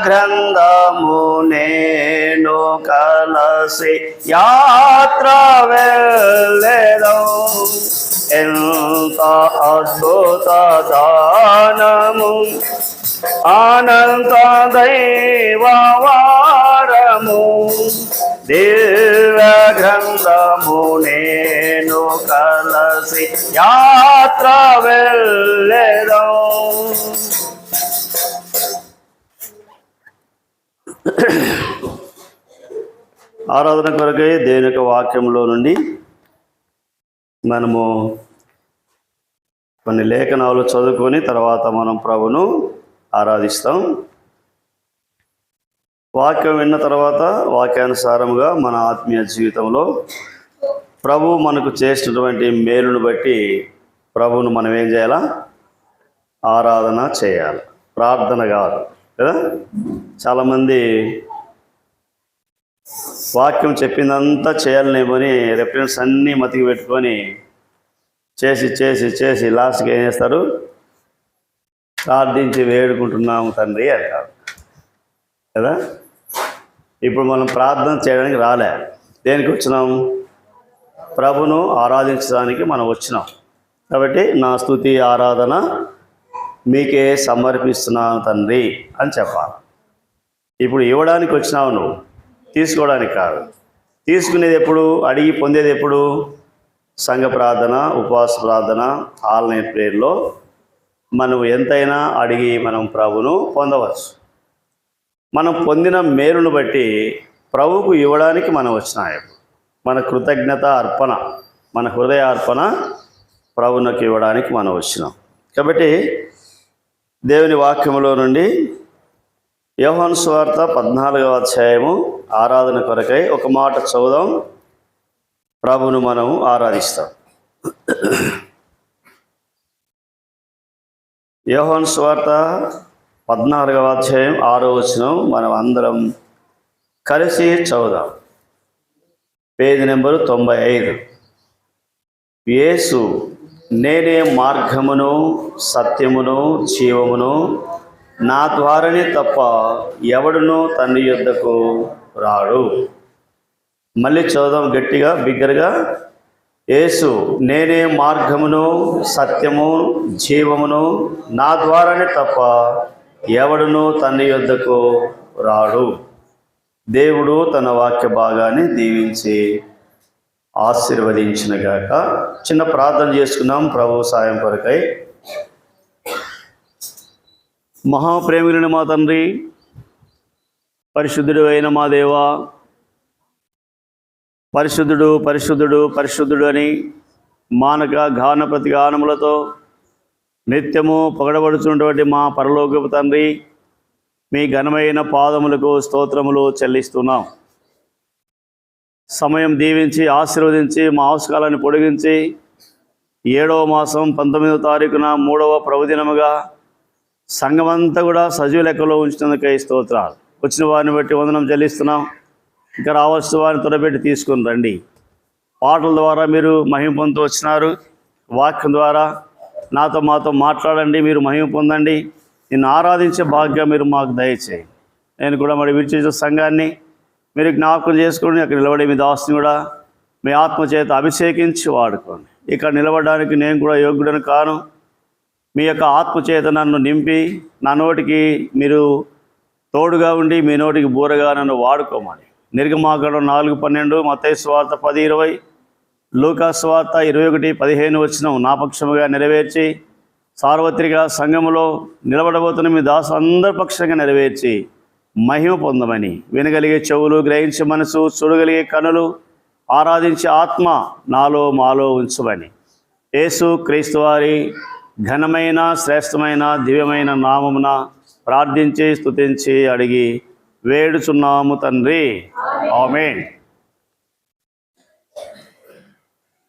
గ్రంథము నేను కలసి యాత్ర వెళ్ళెదం. ఎంత అద్భుత దానము, అనంత దైవవారము, దివ్య గ్రంథము నేను కలసి యాత్ర వెళ్ళెదం. ఆరాధన కొరకై దేవుని యొక్క వాక్యంలో నుండి మనము కొన్ని లేఖనాలు చదువుకొని తర్వాత మనం ప్రభును ఆరాధిస్తాం. వాక్యం విన్న తర్వాత వాక్యానుసారముగా మన ఆత్మీయ జీవితంలో ప్రభు మనకు చేసినటువంటి మేలును బట్టి ప్రభువును మనం ఏం చేయాలా? ఆరాధన చేయాలి, ప్రార్థన కాదు కదా. చాలామంది వాక్యం చెప్పిందంతా చేయాలనేమని రెఫరెన్స్ అన్నీ మతికి పెట్టుకొని చేసి చేసి చేసి లాస్ట్కి ఏం చేస్తారు? ప్రార్థించి వేడుకుంటున్నాము తండ్రి అంటారు కదా. ఇప్పుడు మనం ప్రార్థన చేయడానికి రాలే, దేనికి వచ్చినాం? ప్రభును ఆరాధించడానికి మనం వచ్చినాం. కాబట్టి నా స్తుతి ఆరాధన మీకే సమర్పిస్తున్నాను తండ్రి అని చెప్పాలి. ఇప్పుడు ఇవ్వడానికి వచ్చినావు నువ్వు, తీసుకోవడానికి కాదు. తీసుకునేది ఎప్పుడు? అడిగి పొందేది ఎప్పుడు? సంఘ ప్రార్థన, ఉపవాస ప్రార్థన, ఆన్లైన్ ప్రేయర్లో మనం ఎంతైనా అడిగి మనం ప్రభును పొందవచ్చు. మనం పొందిన మేలును బట్టి ప్రభువుకు ఇవ్వడానికి మనం వచ్చినాయి. మన కృతజ్ఞత అర్పణ, మన హృదయ అర్పణ ప్రభువునికి ఇవ్వడానికి మనం వచ్చినాం. కాబట్టి దేవుని వాక్యములో నుండి యోహాను సువార్త 14వ అధ్యాయము ఆరాధన కొరకై ఒక మాట చదువుదాం. ప్రభువును మనం ఆరాధిస్తాం. యోహాను సువార్త 14వ అధ్యాయం 6వ వచనం మనం అందరం కలిసి చదువుదాం. Page number 95. యేసు, నేనే మార్గమును సత్యమును జీవమును, నా ద్వారానే తప్ప ఎవడునూ తండ్రి యొద్దకు రాడు. మళ్ళీ చదువుదాం గట్టిగా, బిగ్గరగా. యేసు, నేనే మార్గమును సత్యము జీవమును, నా ద్వారానే తప్ప ఎవడునూ తండ్రి యొద్దకు రాడు. దేవుడు తన వాక్య భాగాన్ని దీవించి ఆశీర్వదించినగాక. చిన్న ప్రార్థన చేసుకున్నాం ప్రభు సాయం కొరకై. మహాప్రేమికులైన మా తండ్రి, పరిశుద్ధుడు అయిన మా దేవా, పరిశుద్ధుడు పరిశుద్ధుడు పరిశుద్ధుడు అని మానక గాన ప్రతిగానములతో నిత్యము పొగడబడుచున్నటువంటి మా పరలోకపు తండ్రి, మీ ఘనమైన పాదములకు స్తోత్రములు చెల్లిస్తున్నాం. సమయం దీవించి ఆశీర్వదించి మా అవసరాలను పొడిగించి 7వ మాసం 19వ తారీఖున 3వ ప్రభుదినముగా సంఘమంతా కూడా సజీవ లెక్కలో ఉంచినందుకై స్తోత్రాలు. వచ్చిన వారిని బట్టి వందనం చెల్లిస్తున్నాం. ఇంకా రావాల్సిన వారిని త్వరపెట్టి తీసుకుని రండి. పాటల ద్వారా మీరు మహిమ పొందుతూ వచ్చినారు. వాక్యం ద్వారా నాతో మాతో మాట్లాడండి, మీరు మహిమ పొందండి. నిన్ను ఆరాధించే భాగ్యం మీరు మాకు దయచేయండి. నేను కూడా మరి విడిచేసిన సంఘాన్ని మీరు జ్ఞాపకం చేసుకోండి. అక్కడ నిలబడే మీ దాసుని కూడా మీ ఆత్మ చేత అభిషేకించి వాడుకోండి. ఇక్కడ నిలబడడానికి నేను కూడా యోగ్యుడను కాను. మీ యొక్క ఆత్మ చేత నన్ను నింపి నా నోటికి మీరు తోడుగా ఉండి మీ నోటికి బూరగా నన్ను వాడుకోమని. నిర్గమాకాండం 4:12, మత్తయి సువార్త 10:20, లూకా సువార్త 21:15 వచనం నా పక్షముగా నెరవేర్చి సార్వత్రిక సంఘములో నిలబడబోతున్న మీ దాసు అందరి పక్షంగా నెరవేర్చి మహిమ పొందమని. వినగలిగే చెవులు, గ్రహించే మనసు, చూడగలిగే కనులు, ఆరాధించే ఆత్మ నాలో మాలో ఉంచమని యేసు క్రీస్తు వారి ఘనమైన శ్రేష్టమైన దివ్యమైన నామమున ప్రార్థించి స్తుతించి అడిగి వేడుచున్నాము తండ్రి, ఆమేన్.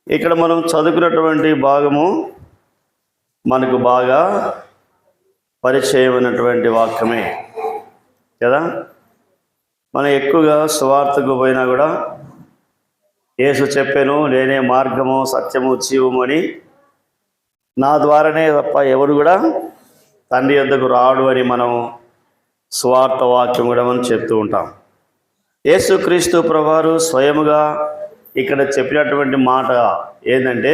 ఇక్కడ మనం చదువుకున్నటువంటి భాగము మనకు బాగా పరిచయమైనటువంటి వాక్యమే కదా. మనం ఎక్కువగా సువార్తకు పోయినా కూడా యేసు చెప్పాను, నేనే మార్గము సత్యము జీవము అని, నా ద్వారానే తప్ప ఎవడు కూడా తండ్రి యొద్దకు రాడు అని మనం స్వార్థ వాక్యం కూడా మనం చెప్తూ ఉంటాం. యేసుక్రీస్తు ప్రభువారు స్వయముగా ఇక్కడ చెప్పినటువంటి మాట ఏంటంటే,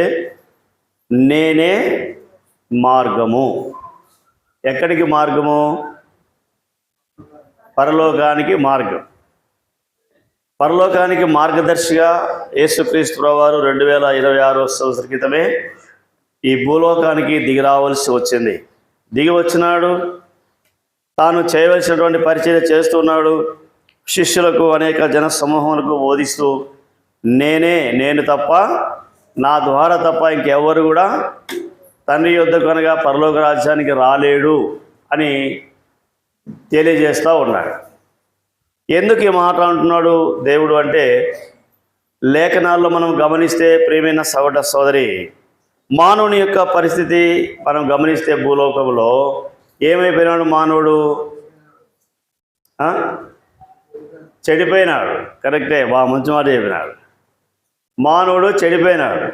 నేనే మార్గము. ఎక్కడికి మార్గము? పరలోకానికి మార్గం. పరలోకానికి మార్గదర్శిగా యేసుక్రీస్తు ప్రభువారు 2026 సంవత్సరం క్రితమే ఈ భూలోకానికి దిగి రావాల్సి వచ్చింది. దిగి వచ్చినాడు, తాను చేయవలసినటువంటి పరిచర్య చేస్తున్నాడు. శిష్యులకు, అనేక జన సమూహములకు బోధిస్తూ, నేను తప్ప, నా ద్వారా తప్ప ఇంకెవరు కూడా తండ్రి యొద్దకు అనగా పరలోక రాజ్యానికి రాలేడు అని తెలియజేస్తూ ఉన్నాడు. ఎందుకు ఈ మాట అంటున్నాడు దేవుడు అంటే, లేఖనాల్లో మనం గమనిస్తే ప్రియమైన సోదర సోదరి, మానవుని యొక్క పరిస్థితి మనం గమనిస్తే భూలోకంలో ఏమైపోయినాడు మానవుడు? చెడిపోయినాడు. కరెక్టే, మంచి మాట చెప్పినాడు. మానవుడు చెడిపోయినాడు.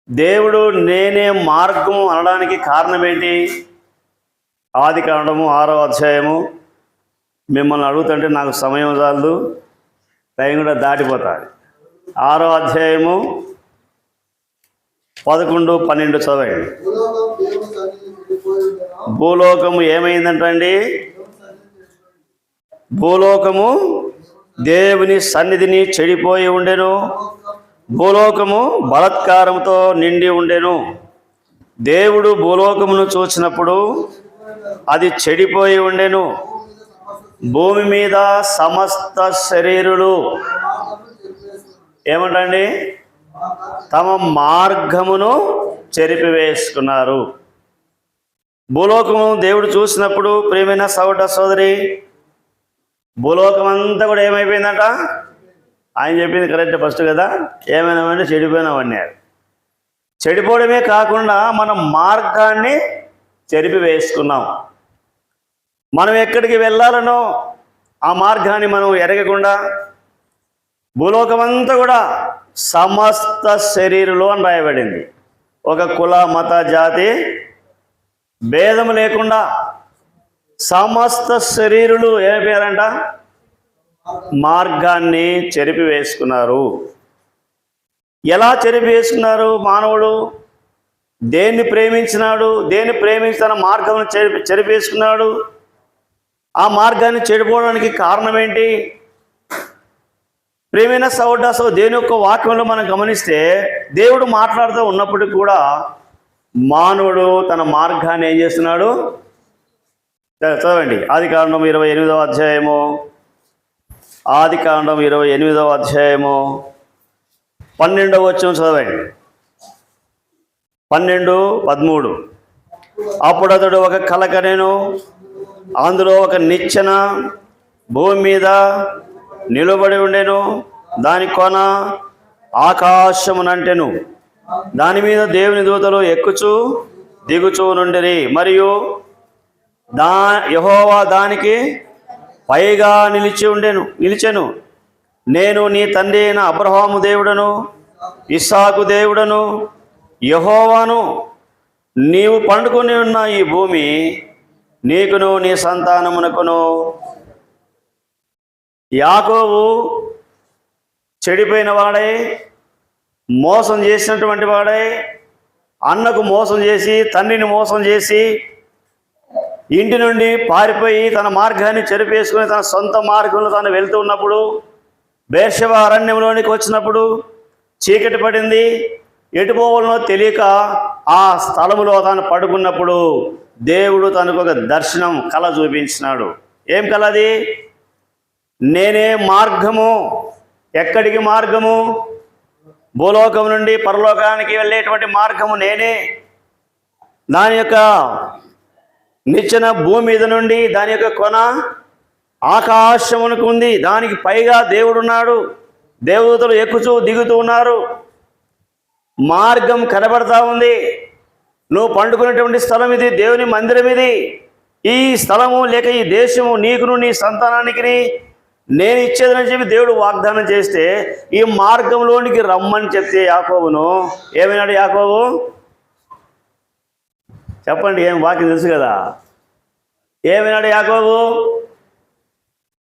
దేవుడు నేనే మార్గం అనడానికి కారణం ఏంటి? ఆదికాండము 6వ అధ్యాయము. మిమ్మల్ని అడుగుతుంటే నాకు సమయం చాలదు, టైం కూడా దాటిపోతుంది. 6వ అధ్యాయము 11, 12 చదవండి. భూలోకము ఏమైందంటండి? భూలోకము దేవుని సన్నిధిని చెడిపోయి ఉండెను. భూలోకము బలాత్కారంతో నిండి ఉండెను. దేవుడు భూలోకమును చూసినప్పుడు అది చెడిపోయి ఉండెను. భూమి మీద సమస్త శరీరులు ఏమంటండి? తమ మార్గమును చెరిపివేసుకున్నారు. భూలోకము దేవుడు చూసినప్పుడు ప్రియమైన సోదర సోదరి, భూలోకం అంతా కూడా ఏమైపోయిందట? ఆయన చెప్పింది కరెక్ట్ ఫస్ట్ కదా, ఏమైనామంటే చెడిపోయినామని. చెడిపోవడమే కాకుండా మన మార్గాన్ని చెరిపివేసుకున్నాం. మనం ఎక్కడికి వెళ్ళాలనో ఆ మార్గాన్ని మనం ఎరగకుండా భూలోకమంతా కూడా సమస్త శరీరులు అని రాయబడింది. ఒక కుల, మత, జాతి భేదం లేకుండా సమస్త శరీరులు ఏమైపోయారంట? మార్గాన్ని చెరిపివేసుకున్నారు. ఎలా చెరిపివేసుకున్నారు? మానవుడు దేన్ని ప్రేమించినాడు? దేన్ని ప్రేమించి తన మార్గం చెరిపేసుకున్నాడు? ఆ మార్గాన్ని చెడిపోవడానికి కారణం ఏంటి? ప్రేమైన సౌడాసో దేని యొక్క వాక్యంలో మనం గమనిస్తే, దేవుడు మాట్లాడుతూ ఉన్నప్పటికీ కూడా మానవుడు తన మార్గాన్ని ఏం చేస్తున్నాడు? చదవండి. ఆదికాండం 28వ అధ్యాయము. ఆదికాండం 28వ అధ్యాయము 12వ వచనం చదవండి. 12, 13. అప్పుడు అతడు ఒక కల కనెను. అందులో ఒక నిచ్చెన భూమి మీద నిలబడి ఉండెను. దాని కొన ఆకాశమునంటెను. దాని మీద దేవుని దూతలు ఎక్కుచూ దిగుచూ నుండిరి. మరియు యెహోవా దానికి పైగా నిలిచెను. నేను నీ తండ్రి అయిన అబ్రహాము దేవుడను, ఇస్సాకు దేవుడను యెహోవాను. నీవు పండుకొని ఉన్న ఈ భూమి నీకును నీ సంతానమునకును. యాకోబు చెడిపోయిన వాడై, మోసం చేసినటువంటి వాడై, అన్నకు మోసం చేసి, తండ్రిని మోసం చేసి, ఇంటి నుండి పారిపోయి తన మార్గాన్ని చెరిపేసుకుని తన సొంత మార్గంలో తాను వెళ్తూ ఉన్నప్పుడు, బేర్షెబ అరణ్యంలోనికి వచ్చినప్పుడు చీకటి పడింది. ఎటుపోవాలనో తెలియక ఆ స్థలములో తాను పడుకున్నప్పుడు దేవుడు తనకు ఒక దర్శనం, కళ చూపించినాడు. ఏం కళ అది? నేనే మార్గము. ఎక్కడికి మార్గము? భూలోకం నుండి పరలోకానికి వెళ్ళేటువంటి మార్గము నేనే. దాని యొక్క నిచ్చెన భూమి మీద నుండి, దాని యొక్క కొన ఆకాశమునకు ఉంది. దానికి పైగా దేవుడున్నాడు. దేవదూతలు ఎక్కుతూ దిగుతూ ఉన్నారు. మార్గం కనబడతా ఉంది. నువ్వు పండుకునేటువంటి స్థలం ఇది, దేవుని మందిరం ఇది. ఈ స్థలము లేక ఈ దేశము నీకును నీ సంతానానికి నేను ఇచ్చేదని చెప్పి దేవుడు వాగ్దానం చేస్తే, ఈ మార్గంలోనికి రమ్మని చెప్తే యాకోబును ఏమైనాడు? యాకోబు చెప్పండి, ఏం వాక్యం తెలుసు కదా. ఏమైనాడు యాకోబు?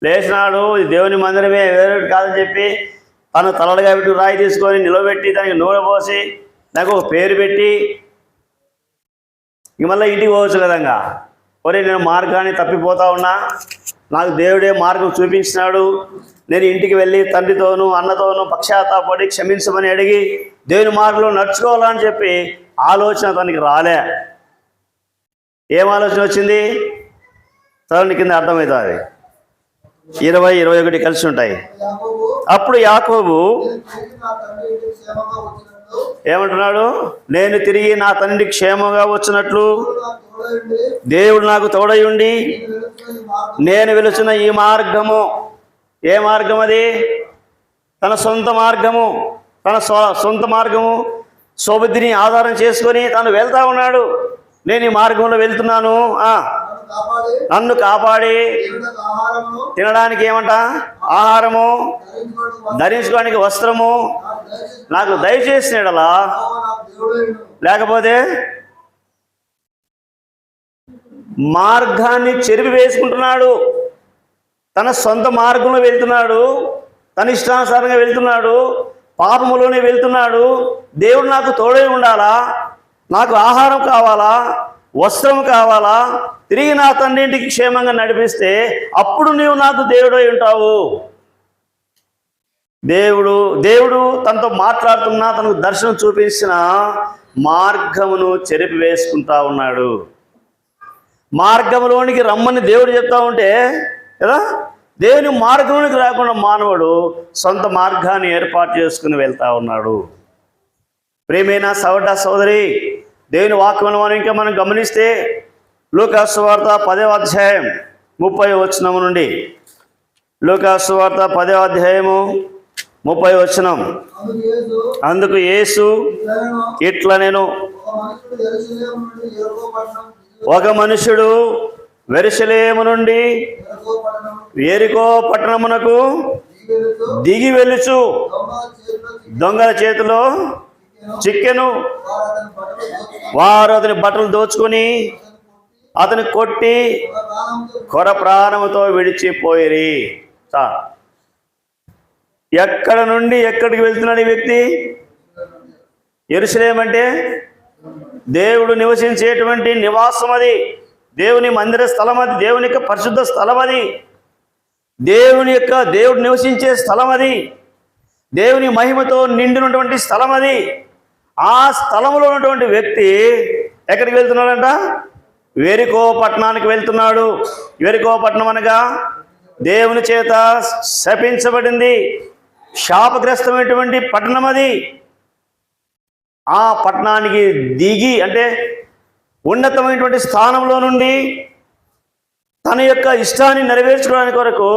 లేచినాడు, ఇది దేవుని మందిరమే, వేరే కాదని చెప్పి తను తలలుగా పెట్టి రాయి తీసుకొని నిలబెట్టి దానికి నూనె పోసి నాకు ఒక పేరు పెట్టి ఇంక మళ్ళీ ఇంటికి పోవచ్చు కదంగా. ఒరే, నేను మార్గాన్ని తప్పిపోతా ఉన్నా, నాకు దేవుడే మార్గం చూపించినాడు, నేను ఇంటికి వెళ్ళి తండ్రితోనూ అన్నతోనూ పశ్చాత్తాపడి క్షమించమని అడిగి దేవుని మార్గంలో నడుచుకోవాలని చెప్పి ఆలోచన తనకి రాలే. ఏం ఆలోచన వచ్చింది? చదవండి, కింద అర్థమవుతుంది. 20, 21 కలిసి ఉంటాయి. అప్పుడు యాకోబు ఏమంటున్నాడు? నేను తిరిగి నా తండ్రి క్షేమంగా వచ్చినట్లు దేవుడు నాకు తోడై ఉండి నేను వెలుచున్న ఈ మార్గము. ఏ మార్గం అది? తన సొంత మార్గము. తన సొంత మార్గము సోబుద్ధిని ఆధారం చేసుకొని తను వెళ్తా ఉన్నాడు. నేను ఈ మార్గంలో వెళ్తున్నాను, నన్ను కాపాడి తినడానికి ఏమంట ఆహారము, ధరించుకోవడానికి వస్త్రము నాకు దయచేసినాడలా. లేకపోతే మార్గాన్ని చెరిపి వేసుకుంటున్నాడు. తన సొంత మార్గంలో వెళ్తున్నాడు, తన ఇష్టానుసారంగా వెళ్తున్నాడు, పాపములోనే వెళ్తున్నాడు. దేవుడు నాకు తోడై ఉండాలా, నాకు ఆహారం కావాలా, వస్త్రం కావాలా, తిరిగి నా తండ్రింటికి క్షేమంగా నడిపిస్తే అప్పుడు నీవు నాకు దేవుడై ఉంటావు. దేవుడు తనతో మాట్లాడుతున్నా, తనకు దర్శనం చూపించిన మార్గమును చెరిపి వేసుకుంటా ఉన్నాడు. మార్గంలోనికి రమ్మని దేవుడు చెప్తా ఉంటే కదా, దేవుని మార్గంలోనికి రాకుండా మానవుడు సొంత మార్గాన్ని ఏర్పాటు చేసుకుని వెళ్తా ఉన్నాడు. ప్రియమైన సోదరి, దేవుని వాక్యం మనం గమనిస్తే లూకా సువార్త 10వ అధ్యాయం 30వ వచనం నుండి, లూకా సువార్త 10వ అధ్యాయము 30వ వచనం. అందుకు యేసు ఇట్లా, నేను ఒక మనుషుడు యెరూషలేము నుండి యెరికో పట్టణమునకు దిగి వెలుచు దొంగల చేతిలో చిక్కెను. వారు అతని బట్టలు దోచుకొని అతని కొట్టి కొర ప్రాణముతో విడిచిపోయిరి. ఎక్కడ నుండి ఎక్కడికి వెళ్తున్నాడు ఈ వ్యక్తి? యెరూషలేము అంటే దేవుడు నివసించేటువంటి నివాసం, అది దేవుని మందిర స్థలం, అది దేవుని యొక్క పరిశుద్ధ స్థలం, అది దేవుడు నివసించే స్థలం, అది దేవుని మహిమతో నిండినటువంటి స్థలం, అది. ఆ స్థలంలో ఉన్నటువంటి వ్యక్తి ఎక్కడికి వెళ్తున్నాడంట? యెరికో పట్టణానికి వెళ్తున్నాడు. యెరికో పట్టణం అనగా దేవుని చేత శపించబడింది, శాపగ్రస్తమైనటువంటి పట్టణం అది. ఆ పట్టణానికి దిగి, అంటే ఉన్నతమైనటువంటి స్థానంలో నుండి తన యొక్క ఇష్టాన్ని నెరవేర్చుకోవడానికి కొరకు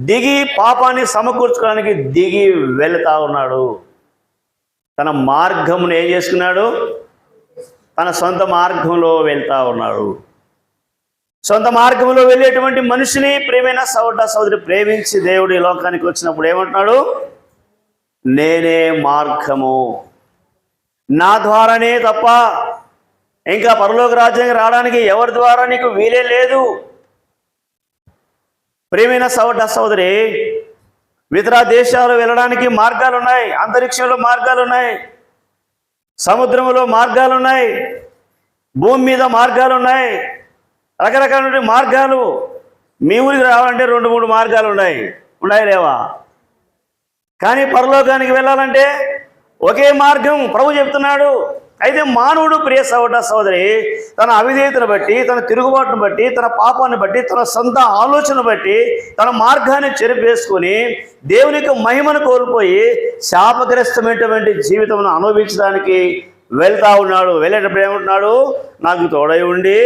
దిగి, పాపాన్ని సమకూర్చుకోవడానికి దిగి వెళుతా ఉన్నాడు. తన మార్గమును ఏం చేసుకున్నాడు? తన సొంత మార్గంలో వెళ్తా ఉన్నాడు. సొంత మార్గంలో వెళ్ళేటువంటి మనిషిని ప్రియమైన సోదరి ప్రేమించి దేవుడు ఈ లోకానికి వచ్చినప్పుడు ఏమంటున్నాడు? నేనే మార్గము, నా ద్వారానే తప్ప ఇంకా పరలోక రాజ్యానికి రావడానికి ఎవరి ద్వారా నీకు వీలే లేదు. ప్రియమైన సోదరి, ఇతర దేశాలు వెళ్ళడానికి మార్గాలు ఉన్నాయి, అంతరిక్షంలో మార్గాలు ఉన్నాయి, సముద్రంలో మార్గాలు ఉన్నాయి, భూమి మీద మార్గాలు ఉన్నాయి, రకరకాల మార్గాలు. మీ ఊరికి రావాలంటే 2-3 మార్గాలు ఉన్నాయి లేవా? కానీ పరలోకానికి వెళ్ళాలంటే ఒకే మార్గం ప్రభు చెప్తున్నాడు. అయితే మానవుడు, ప్రియ సోదరి, తన అవిధేయతను బట్టి, తన తిరుగుబాటును బట్టి, తన పాపాన్ని బట్టి, తన సొంత ఆలోచన బట్టి తన మార్గాన్ని చెరిపేసుకొని దేవుని యొక్క మహిమను కోల్పోయి శాపగ్రస్తమైనటువంటి జీవితం అనుభవించడానికి వెళ్తా ఉన్నాడు. వెళ్ళేటప్పుడు ఏమంటున్నాడు? నాకు తోడై ఉండి.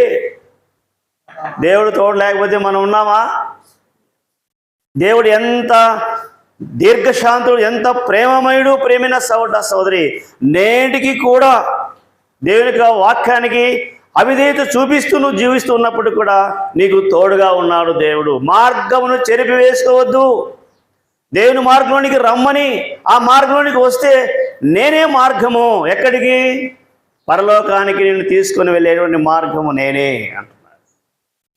దేవుడు తోడు లేకపోతే మనం ఉన్నామా? దేవుడు ఎంత దీర్ఘశాంతుడు, ఎంత ప్రేమమయుడు. ప్రేమైన సోదరి, నేటికి కూడా దేవుని వాక్యానికి అవిధేయత చూపిస్తూ నువ్వు జీవిస్తూ ఉన్నప్పుడు కూడా నీకు తోడుగా ఉన్నాడు దేవుడు. మార్గమును చెరిపి వేసుకోవద్దు. దేవుని మార్గంలోనికి రమ్మని, ఆ మార్గంలోనికి వస్తే నేనే మార్గము. ఎక్కడికి? పరలోకానికి నిన్ను తీసుకొని వెళ్ళేటువంటి మార్గము నేనే అంటున్నాడు.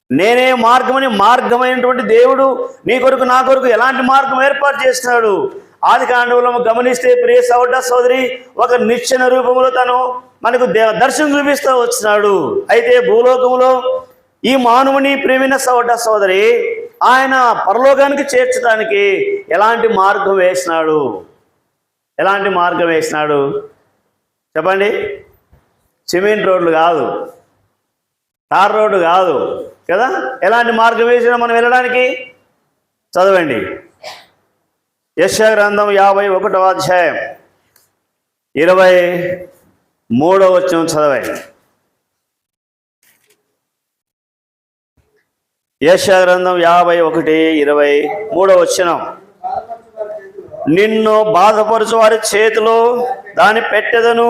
నేనే మార్గమని, మార్గమైనటువంటి దేవుడు నీ కొరకు నా కొరకు ఎలాంటి మార్గం ఏర్పాటు చేస్తున్నాడు. ఆది కాండంలో గమనిస్తే ప్రియ సహోదర సోదరి, ఒక నిశ్చన రూపంలో తను మనకు దర్శనం చూపిస్తూ వచ్చినాడు. అయితే భూలోకంలో ఈ మానవుని ప్రేమైన సహోదర సోదరి ఆయన పరలోకానికి చేర్చడానికి ఎలాంటి మార్గం వేసినాడు? ఎలాంటి మార్గం వేసినాడు చెప్పండి? సిమెంట్ రోడ్లు కాదు, తార్ రోడ్డు కాదు కదా. ఎలాంటి మార్గం వేసినా మనం వెళ్ళడానికి? చదవండి యెషయా గ్రంథం 51వ అధ్యాయం 23వ వచనం చదవండి. యెషయా గ్రంథం 51:23వ వచనం. నిన్ను బాధపరచు వారి చేతిలో దాన్ని పెట్టెదను,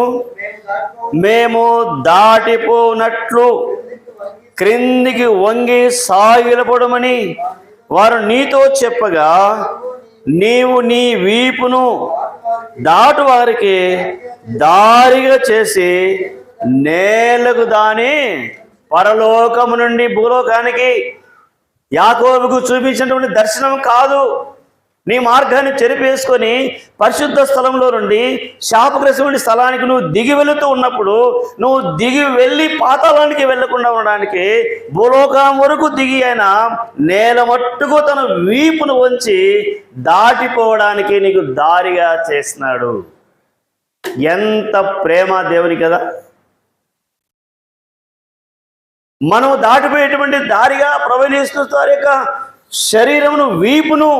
మేము దాటిపోనట్లు క్రిందికి వంగి సాగిలపడమని వారు నీతో చెప్పగా, నీవు నీ వీపును దాటు వారికి దారిగా చేసి నేలకు దాని పరలోకము నుండి భూలోకానికి యాకోబుకు చూపించినటువంటి దర్శనం కాదు. నీ మార్గాన్ని చెరిపేసుకొని పరిశుద్ధ స్థలంలో నుండి శాపగ్రస్తమైన స్థలానికి నువ్వు దిగి వెళుతూ ఉన్నప్పుడు, నువ్వు దిగి వెళ్ళి పాతాళానికి వెళ్లకుండా ఉండడానికి భూలోకం వరకు దిగి ఆయన నేల మట్టుకు తన వీపును వంచి దాటిపోవడానికి నీకు దారిగా చేస్తున్నాడు. ఎంత ప్రేమ దేవుని కదా. మనం దాటిపోయేటువంటి దారిగా ప్రవహిస్తూ వారి యొక్క శరీరమును, వీపును,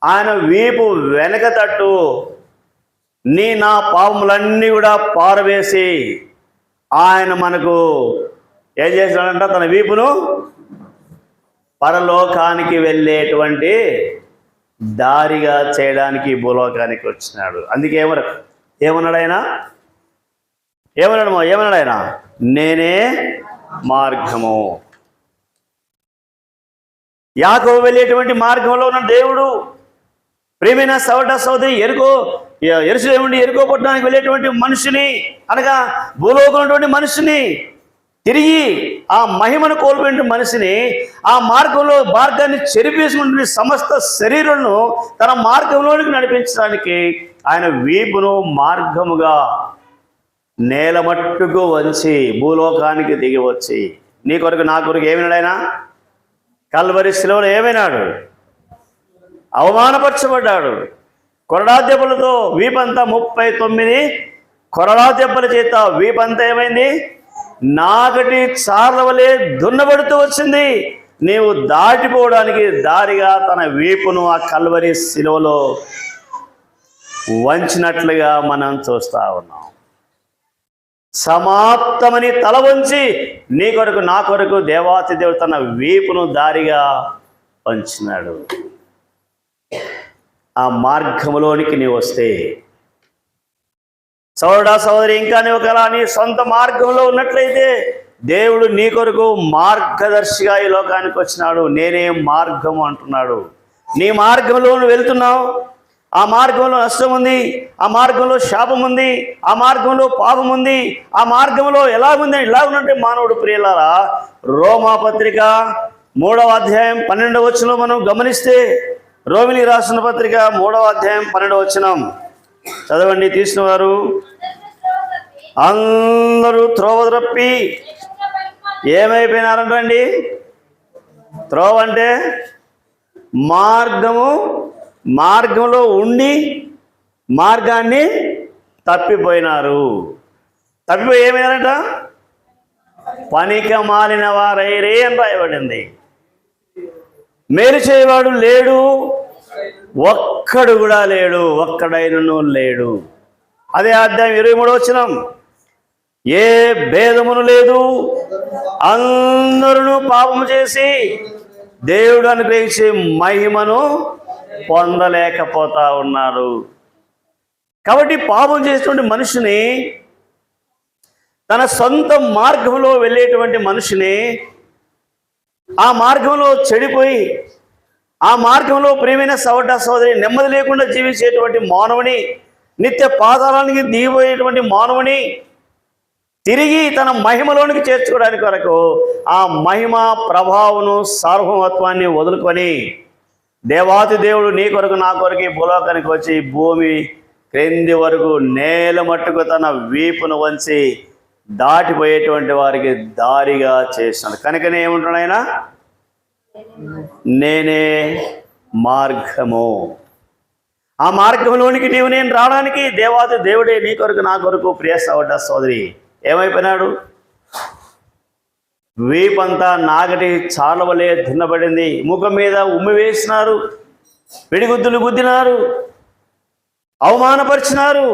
ఆయన వీపు వెనక తట్టు నా పాపములన్నీ కూడా పారవేసి ఆయన మనకు ఏం చేసినాడంట? తన వీపును పరలోకానికి వెళ్ళేటువంటి దారిగా చేయడానికి భూలోకానికి వచ్చినాడు. అందుకే ఏమన్నాడు ఆయన? ఏమన్నాడు ఆయన? నేనే మార్గము. యాకోబు వెళ్ళేటువంటి మార్గంలో ఉన్న దేవుడు ప్రియమైన సహోదర సహోదరి, యెరూషలేము ఎరుకో పట్టణానికి వెళ్ళేటువంటి మనిషిని, అనగా భూలోకం మనిషిని, తిరిగి ఆ మహిమను కోల్పోయిన మనిషిని ఆ మార్గాన్ని చెరిపేసుకుంటున్న సమస్త శరీరాలను తన మార్గంలోనికి నడిపించడానికి ఆయన వీపును మార్గముగా నేల మట్టుకు వంచి భూలోకానికి దిగి వచ్చి నీ కొరకు నా కొరకు ఏమైనాడు? ఆయన కల్వరి శిలువలో ఏమైనాడు? అవమానపరచబడ్డాడు. కొరడా దెబ్బలతో వీపంతా 39 కొరడా దెబ్బల చేత వీపంతా ఏమైంది? నాగటి చార్ల వలె దున్నబడుతూ వచ్చింది. నీవు దాటిపోవడానికి దారిగా తన వీపును ఆ కల్వరి శిలువలో వంచినట్లుగా మనం చూస్తూ ఉన్నాం. సమాప్తమని తల వంచి నీ కొరకు నా కొరకు దేవాతి దేవుడు తన వీపును దారిగా వంచినాడు. ఆ మార్గంలోనికి నీవు వస్తే సోదరా సోదరి, ఇంకా నీవు ఒకలా నీ సొంత మార్గంలో ఉన్నట్లయితే దేవుడు నీ కొరకు మార్గదర్శిగా ఈ లోకానికి వచ్చినాడు. నేనే మార్గము అంటున్నాడు. నీ మార్గంలో నువ్వు వెళ్తున్నావు, ఆ మార్గంలో నష్టం ఉంది, ఆ మార్గంలో శాపం ఉంది, ఆ మార్గంలో పాపం ఉంది, ఆ మార్గంలో ఎలాగుంది ఇలా ఉన్నట్టే మానవుడు ప్రియులారా, రోమాపత్రిక 3వ అధ్యాయం 12వ వచనం మనం గమనిస్తే, రోమిలి రాసిన పత్రిక 3వ అధ్యాయం 12వ వచనం చదవండి. తీసిన వారు అందరూ త్రోవ తప్పి ఏమైపోయినారంటండి? త్రోవ అంటే మార్గంలో ఉండి మార్గాన్ని తప్పిపోయినారు. తప్పిపోయి ఏమైనారంట? పనిక మాలిన వారైరే అని రాయబడింది. మేలు చేయవాడు లేడు, ఒక్కడు కూడా లేడు, ఒక్కడైనను లేడు. అదే అధ్యాయం 23వ వచనం, ఏ భేదమును లేదు, అందరూ పాపము చేసి దేవుడు అనుగ్రహించే మహిమను పొందలేకపోతా ఉన్నారు. కాబట్టి పాపం చేసేటువంటి మనిషిని, తన సొంత మార్గంలో వెళ్ళేటువంటి మనిషిని, ఆ మార్గంలో చెడిపోయి ఆ మార్గంలో ప్రియమైన సహోదర సహోదరి నెమ్మది లేకుండా జీవించేటువంటి మానవుని, నిత్య పాతాళానికి దిగిపోయేటువంటి మానవుని తిరిగి తన మహిమలోనికి చేర్చుకోవడానికి కొరకు ఆ మహిమ ప్రభావమును సార్వభౌమత్వాన్ని వదులుకొని దేవాతి దేవుడు నీ కొరకు నా కొరకు భూలోకానికి వచ్చి భూమి క్రింది వరకు నేల మట్టుకు తన వీపును వంచి దాటిపోయేటువంటి వారికి దారిగా చేసినాడు. కనుకనే ఏమంటున్నాడు ఆయన? నేనే మార్గము. ఆ మార్గంలోనికి నేను రావడానికి దేవాది దేవుడే నీ కొరకు నా కొరకు ప్రియ సోదర సోదరి ఏమైపోయినాడు? వీపంతా నాగటి చాలవలే దున్నబడింది, ముఖం మీద ఉమ్మి వేసినారు, పిడిగుద్దులు గుద్దినారు, అవమానపరిచినారు.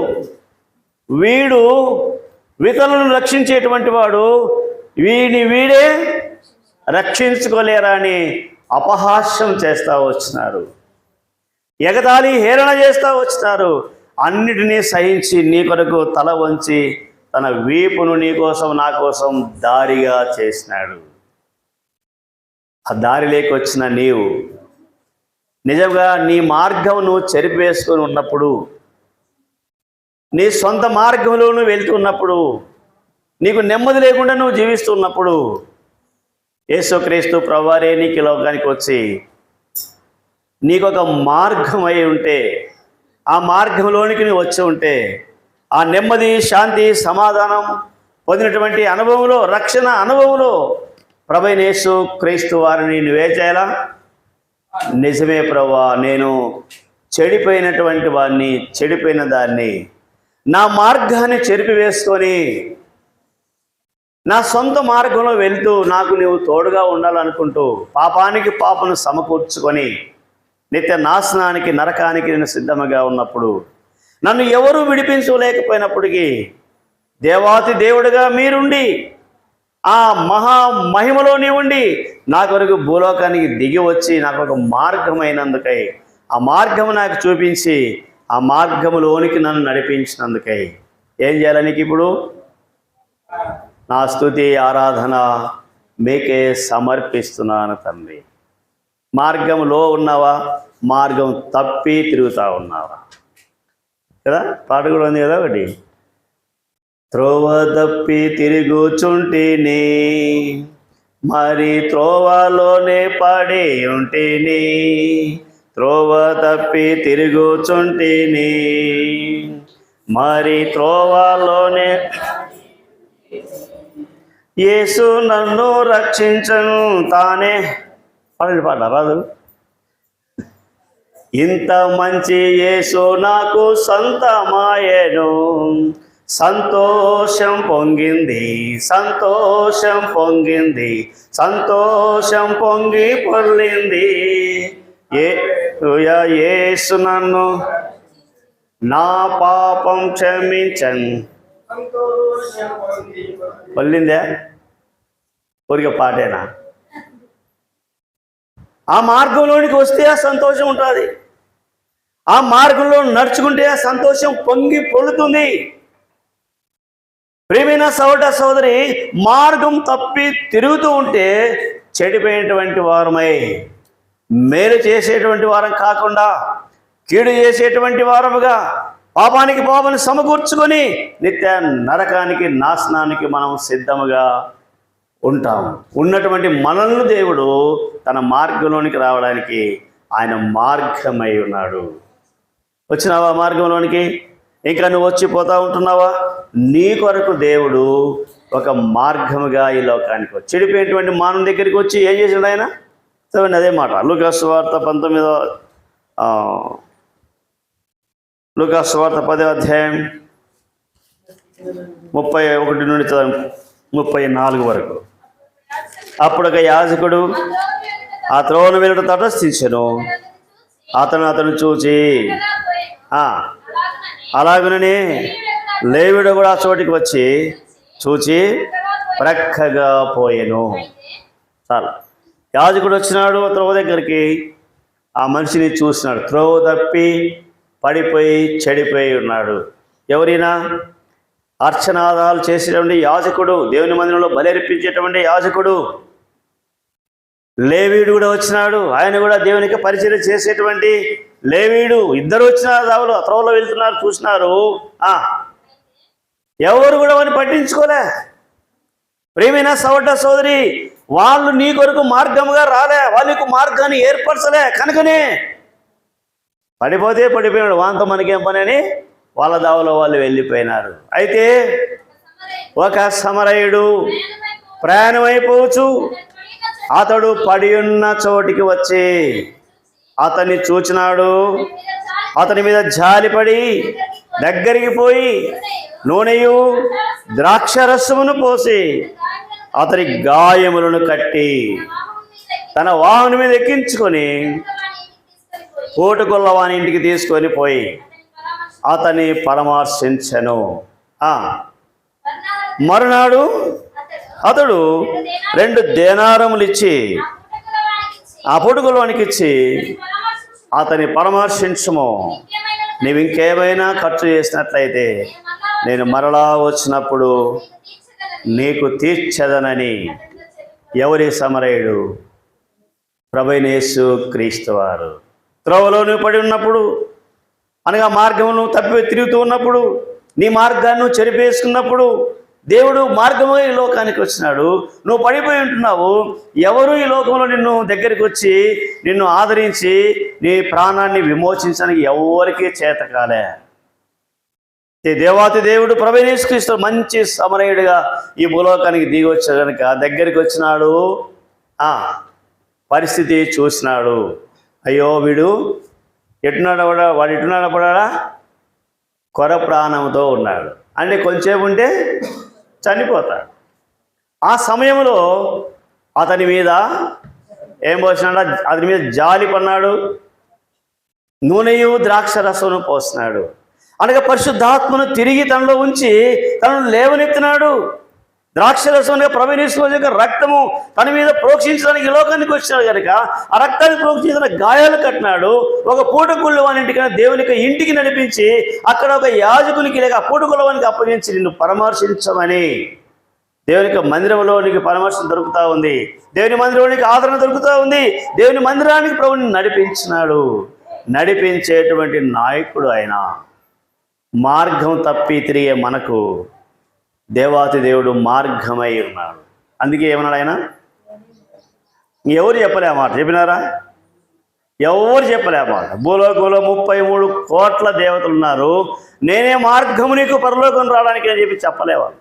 వీడు వికలను రక్షించేటువంటి వాడు, వీడే రక్షించుకోలేరా అని అపహాస్యం చేస్తూ వచ్చినారు, ఎగతాళి హేళన చేస్తూ వచ్చినారు. అన్నిటినీ సహించి నీ కొరకు తల వంచి తన వీపును నీ కోసం నా కోసం దారిగా చేసినాడు. ఆ దారిలోకి వచ్చిన నీవు నిజంగా నీ మార్గం నువ్వు చెరిపేసుకొని ఉన్నప్పుడు, నీ సొంత మార్గంలో నువ్వు వెళ్తున్నప్పుడు, నీకు నెమ్మది లేకుండా నువ్వు జీవిస్తున్నప్పుడు యేసుక్రీస్తు ప్రభువారే నీకు లోకానికి వచ్చి నీకు ఒక మార్గం అయి ఉంటే, ఆ మార్గంలోనికి నువ్వు వచ్చి ఉంటే, ఆ నెమ్మది శాంతి సమాధానం పొందినటువంటి అనుభవంలో, రక్షణ అనుభవంలో ప్రభువైన యేసుక్రీస్తు వారిని నువ్వే చేయాలా? నిజమే ప్రభువా, నేను చెడిపోయినటువంటి వాడిని, చెడిపోయిన దాన్ని, నా మార్గాన్ని చెరిపివేసుకొని నా సొంత మార్గంలో వెళ్తూ నాకు నీవు తోడుగా ఉండాలనుకుంటూ పాపానికి పాపను సమకూర్చుకొని నిత్య నాశనానికి నరకానికి నేను సిద్ధముగా ఉన్నప్పుడు, నన్ను ఎవరూ విడిపించలేకపోయినప్పటికీ దేవాతి దేవుడిగా మీరుండి ఆ మహా మహిమలో ఉండి నా కొరకు భూలోకానికి దిగి వచ్చి నాకు ఒక మార్గమైనందుకై, ఆ మార్గము నాకు చూపించి ఆ మార్గములోనికి నన్ను నడిపించినందుకై ఏం చేయాలి? నీకు ఇప్పుడు నా స్తుతి ఆరాధన మీకే సమర్పిస్తున్నాను తండ్రి. మార్గంలో ఉన్నావా? మార్గం తప్పి తిరుగుతూ ఉన్నావా? కదా, పాట కూడా ఉంది కదా ఒకటి, త్రోవ తప్పి తిరుగుచుంటిని, మరి త్రోవలోనే పడి ఉంటిని, త్రోవ తప్పి తిరుగుచుంటిని, మరి త్రోవలోనే యేసు నన్ను రక్షించను తానే. పాడండి, పాట రాదు. ఇంత మంచి యేసు నాకు సొంతమాయెను, సంతోషం పొంగింది, సంతోషం పొంగింది, సంతోషం పొంగి పొర్లింది. యేసు నన్ను నా పాపం క్షమించన్. పొల్లిందే ఊరికే పాటేనా? ఆ మార్గంలోనికి వస్తే ఆ సంతోషం ఉంటుంది, ఆ మార్గంలో నడుచుకుంటే ఆ సంతోషం పొంగి పొలుతుంది. ప్రియమైన సోదర సోదరి, మార్గం తప్పి తిరుగుతూ ఉంటే చెడిపోయినటువంటి వారమై మేలు చేసేటువంటి వారం కాకుండా కీడు చేసేటువంటి వారముగా పాపానికి పాపను సమకూర్చుకొని నిత్య నరకానికి నాశనానికి మనం సిద్ధముగా ఉంటాం. ఉన్నటువంటి మనల్ని దేవుడు తన మార్గంలోనికి రావడానికి ఆయన మార్గమై ఉన్నాడు. వచ్చినావా మార్గంలోనికి? ఇంకా నువ్వు వచ్చిపోతూ ఉంటున్నావా? నీ కొరకు దేవుడు ఒక మార్గముగా ఈ లోకానికి వచ్చి చెడిపోయినటువంటి మానవుని దగ్గరికి వచ్చి ఏం చేశాడు ఆయన? చదవండి అదే మాట, లూకా సువార్త 10వ అధ్యాయం 31 నుండి 34 వరకు. అప్పుడు ఒక యాజకుడు ఆ త్రోవను వెళ్ళుట తటస్థించెను. అతను చూచి అలాగనే లేవీయుడు కూడా ఆ చోటికి వచ్చి చూచి ప్రక్కగా పోయెను. చాలా యాజకుడు వచ్చినాడు ఆ త్రోవ దగ్గరికి, ఆ మనిషిని చూసినాడు. త్రోవ తప్పి పడిపోయి చెడిపోయి ఉన్నాడు. ఎవరైనా అర్చనాదాలు చేసేటువంటి యాజకుడు, దేవుని మందిరంలో బలర్పించేటువంటి యాజకుడు. లేవీయుడు కూడా వచ్చినాడు, ఆయన కూడా దేవునికి పరిచయం చేసేటువంటి లేవీయుడు. ఇద్దరు వచ్చినారు, దావులు త్రోవలో వెళ్తున్నారు, చూసినారు. ఎవరు కూడా వాడిని పట్టించుకోలే. ప్రియమైన సోదర సోదరి, వాళ్ళు నీ కొరకు మార్గముగా రాలే, వాళ్ళకు మార్గాన్ని ఏర్పరచలే. కనుకనే పడిపోతే పడిపోయినాడు, వాంతో మనకేం పని అని వాళ్ళ దావలో వాళ్ళు వెళ్ళిపోయినారు. అయితే ఒక సమరయుడు ప్రయాణమైపోవచ్చు, అతడు పడి ఉన్న చోటికి వచ్చి అతన్ని చూచినాడు. అతని మీద జాలిపడి దగ్గరికి పోయి నూనెయు ద్రాక్షరసమును పోసి అతని గాయములను కట్టి తన వాహనం మీద ఎక్కించుకొని కోటుకొల్లవాని ఇంటికి తీసుకొని పోయి అతన్ని పరామర్శించెను. మరునాడు అతడు 2 దేనారములు ఇచ్చి ఆ పుట్టుకొల్లవానికి ఇచ్చి అతని పరామర్శించము, నీవు ఇంకేమైనా ఖర్చు చేసినట్లయితే నేను మరలా వచ్చినప్పుడు నీకు తీర్చదనని. ఎవరి సమరయుడు? ప్రభువైన యేసు క్రీస్తు వారు. త్రోవలో నువ్వు పడి ఉన్నప్పుడు, అనగా మార్గమును తప్పి తిరుగుతూ ఉన్నప్పుడు, నీ మార్గాన్ని చెరిపేసుకున్నప్పుడు దేవుడు మార్గము ఈ లోకానికి వచ్చినాడు. నువ్వు పడిపోయి ఉంటున్నావు. ఎవరు ఈ లోకంలో నిన్ను దగ్గరికి వచ్చి నిన్ను ఆదరించి నీ ప్రాణాన్ని విమోచించడానికి ఎవరికి చేత కాలే. దేవాతి దేవుడు ప్రభువైన యేసు క్రీస్తు మంచి సమరయుడిగా ఈ భూలోకానికి దిగి వచ్చా కనుక దగ్గరికి వచ్చినాడు. పరిస్థితి చూసినాడు. అయ్యో వీడు ఎట్టున్నాడు, వాడు ఎట్టున్నాడు పడా కొర ప్రాణంతో ఉన్నాడు అంటే కొంచెంసేపు ఉంటే చనిపోతాడు. ఆ సమయంలో అతని మీద ఏం పోసినాడు? అతని మీద జాలి పన్నాడు, నూనెయు ద్రాక్షరసమును పోసినాడు. అనగా పరిశుద్ధాత్మను తిరిగి తనలో ఉంచి తనను లేవనెత్తినాడు. ద్రాక్షరసం ప్రవహించుకోలేక రక్తము తన మీద ప్రోక్షించడానికి ఈ లోకానికి వచ్చినాడు కనుక ఆ రక్తాన్ని ప్రోక్షించడానికి గాయాలు కట్టినాడు. ఒక పూటగుళ్ళవాని ఇంటికైనా దేవునికి ఇంటికి నడిపించి అక్కడ ఒక యాజకునికి లేక ఆ పూటగుళ్ళవానికి అప్పగించి నిన్ను పరామర్శించమని దేవునికి మందిరంలోనికి పరామర్శం దొరుకుతూ ఉంది. దేవుని మందిరంలోనికి ఆదరణ దొరుకుతూ ఉంది. దేవుని మందిరానికి ప్రభుని నడిపించినాడు. నడిపించేటువంటి నాయకుడు ఆయన. మార్గం తప్పి తిరిగే మనకు దేవాతి దేవుడు మార్గమై ఉన్నాడు. అందుకే ఏమన్నాడు ఆయన? ఎవరు చెప్పలే మాట, చెప్పినారా? ఎవరు చెప్పలే మాట. భూలోకంలో 33 కోట్ల దేవతలు ఉన్నారు. నేనే మార్గము నీకు పరలోకం రావడానికి అని చెప్పి చెప్పలేవాళ్ళు.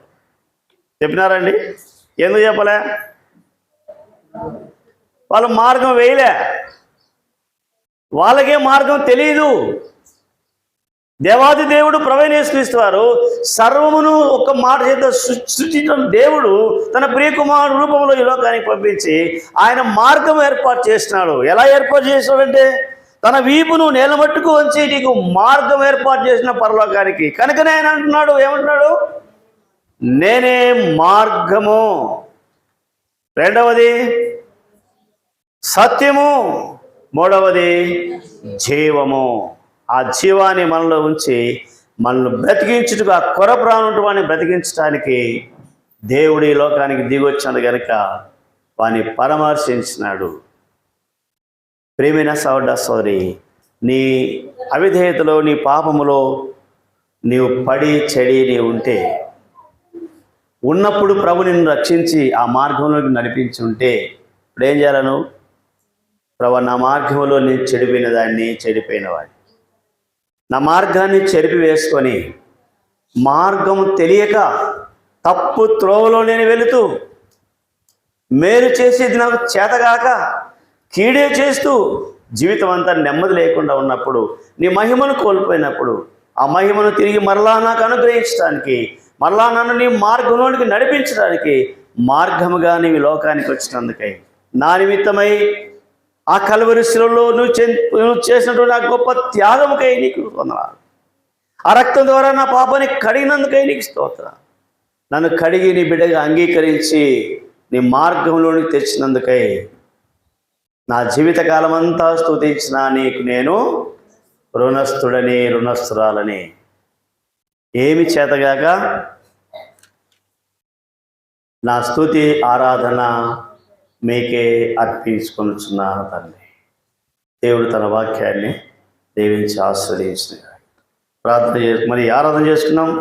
చెప్పినారండి? ఎందుకు చెప్పలే? వాళ్ళు మార్గం వేయలే. వాళ్ళకే మార్గం తెలియదు. దేవాది దేవుడు ప్రభువైన యేసు క్రీస్తు వారు సర్వమును ఒక మాట చేత సృష్టించిన దేవుడు తన ప్రియకుమారుడు రూపంలో ఈ లోకానికి పంపించి ఆయన మార్గం ఏర్పాటు చేసినాడు. ఎలా ఏర్పాటు చేసినాడంటే తన వీపును నేలమట్టుకు వంచి నీకు మార్గం ఏర్పాటు చేసిన పరలోకానికి. కనుకనే ఆయన అంటున్నాడు, ఏమంటున్నాడు? నేనే మార్గము, రెండవది సత్యము, మూడవది జీవము. ఆ జీవాన్ని మనలో ఉంచి మనల్ని బ్రతికించుటకు, ఆ కొర ప్రాణుంటు వాడిని బ్రతికించడానికి దేవుడు ఈ లోకానికి దిగొచ్చాడు కనుక వాని పరామర్శించినాడు. ప్రియమైన సోదర సోదరి, నీ అవిధేయతలో, నీ పాపములో నీవు పడి చెడి నీవు ఉంటే, ఉన్నప్పుడు ప్రభు నిన్ను రక్షించి ఆ మార్గంలోకి నడిపించి ఉంటే ఇప్పుడు ఏం చేయాలను? ప్రభు, నా మార్గంలో నేను చెడిపోయిన వాడిని నా మార్గాన్ని చెరిపి వేసుకొని మార్గం తెలియక తప్పు త్రోవలో నేను వెళుతూ మేలు చేసేది నాకు చేతగాక కీడే చేస్తూ జీవితం అంతా నెమ్మది లేకుండా ఉన్నప్పుడు, నీ మహిమను కోల్పోయినప్పుడు, ఆ మహిమను తిరిగి మరలా నాకు అనుగ్రహించడానికి, మరలా నన్ను నీ మార్గంలోనికి నడిపించడానికి మార్గముగా నీవు లోకానికి వచ్చినందుకై, నా నిమిత్తమై ఆ కల్వరి శిలువలో నువ్వు చేసినటువంటి ఆ గొప్ప త్యాగముకై నీకు వందనాలు. ఆ రక్తం ద్వారా నా పాపాన్ని కడిగినందుకై నీకు స్తోత్రం. నన్ను కడిగి నీ బిడ్డగా అంగీకరించి నీ మార్గంలోనికి తెచ్చినందుకై నా జీవితకాలం అంతా స్తుతించిన నీకు నేను రుణస్థురాలని. ఏమి చేతగాక నా స్తుతి ఆరాధన మీకే అర్పించుకొనుచున్నాను తండ్రి. దేవుడు తన వాక్యాన్ని దీవించి ఆస్వాదించిన ప్రార్థన మరి ఆరాధన చేసుకున్నాం.